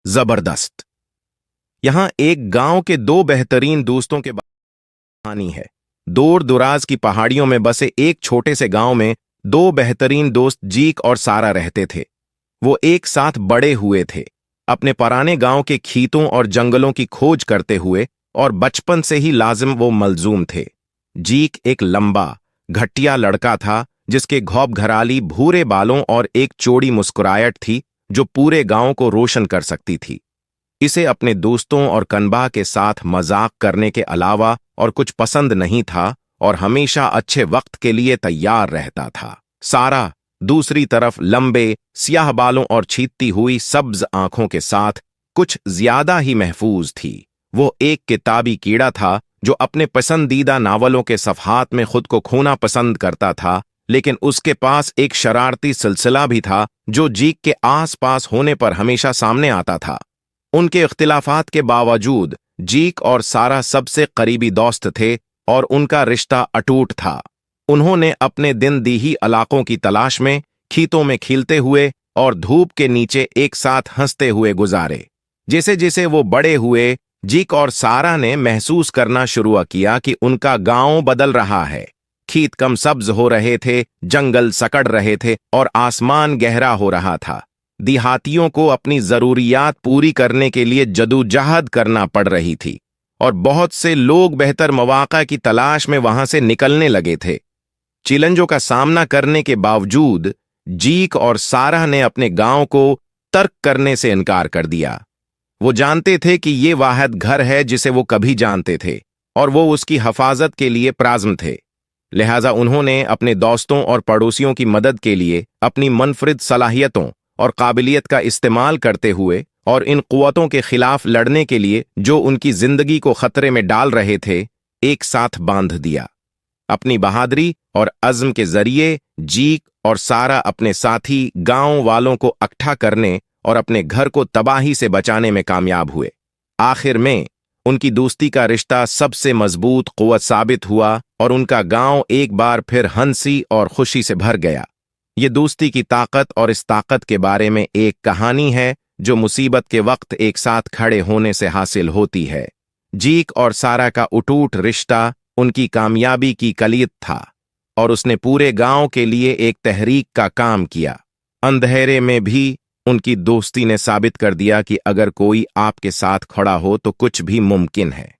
जबरदस्त। यहां एक गांव के दो बेहतरीन दोस्तों के बारे में कहानी है। दूर दुराज की पहाड़ियों में बसे एक छोटे से गांव में दो बेहतरीन दोस्त जीक और सारा रहते थे। वो एक साथ बड़े हुए थे, अपने पुराने गांव के खेतों और जंगलों की खोज करते हुए, और बचपन से ही लाजिम वो मलजूम थे। जीक एक लंबा घटिया लड़का था जिसके घौबघराली भूरे बालों और एक चौड़ी मुस्कुराहट थी जो पूरे गांव को रोशन कर सकती थी। इसे अपने दोस्तों और कनबा के साथ मजाक करने के अलावा और कुछ पसंद नहीं था और हमेशा अच्छे वक्त के लिए तैयार रहता था। सारा दूसरी तरफ लंबे स्याह बालों और छीतती हुई सब्ज आंखों के साथ कुछ ज्यादा ही महफूज थी। वो एक किताबी कीड़ा था जो अपने पसंदीदा नावलों के सफ़हात में खुद को खोना पसंद करता था, लेकिन उसके पास एक शरारती सिलसिला भी था जो जीक के आस पास होने पर हमेशा सामने आता था। उनके इख्तिलाफात के बावजूद जीक और सारा सबसे करीबी दोस्त थे और उनका रिश्ता अटूट था। उन्होंने अपने दिन दीही इलाकों की तलाश में खेतों में खेलते हुए और धूप के नीचे एक साथ हंसते हुए गुजारे। जैसे जैसे वो बड़े हुए, जीक और सारा ने महसूस करना शुरू किया कि उनका गांव बदल रहा है। खेत कम सब्ज हो रहे थे, जंगल सकड़ रहे थे और आसमान गहरा हो रहा था। देहातियों को अपनी जरूरियात पूरी करने के लिए जदोजहद करना पड़ रही थी और बहुत से लोग बेहतर मौका की तलाश में वहां से निकलने लगे थे। चैलेंजों का सामना करने के बावजूद जीक और सारा ने अपने गांव को तर्क करने से इनकार कर दिया। वो जानते थे कि ये वाहिद घर है जिसे वो कभी जानते थे और वो उसकी हिफाजत के लिए प्राज़्म थे। लिहाजा उन्होंने अपने दोस्तों और पड़ोसियों की मदद के लिए अपनी मुनफरिद सलाहियतों और काबिलियत का इस्तेमाल करते हुए और इन कुव्वतों के खिलाफ लड़ने के लिए जो उनकी जिंदगी को खतरे में डाल रहे थे, एक साथ बांध दिया। अपनी बहादुरी और अज़्म के जरिए जीक और सारा अपने साथी गांव वालों को इकट्ठा करने और अपने घर को तबाही से बचाने में कामयाब हुए। आखिर में उनकी दोस्ती का रिश्ता सबसे मजबूत कुव्वत साबित हुआ और उनका गांव एक बार फिर हंसी और खुशी से भर गया। ये दोस्ती की ताकत और इस ताकत के बारे में एक कहानी है जो मुसीबत के वक्त एक साथ खड़े होने से हासिल होती है। जीक और सारा का अटूट रिश्ता उनकी कामयाबी की कलीद था और उसने पूरे गांव के लिए एक तहरीक का काम किया। अंधेरे में भी उनकी दोस्ती ने साबित कर दिया कि अगर कोई आपके साथ खड़ा हो तो कुछ भी मुमकिन है।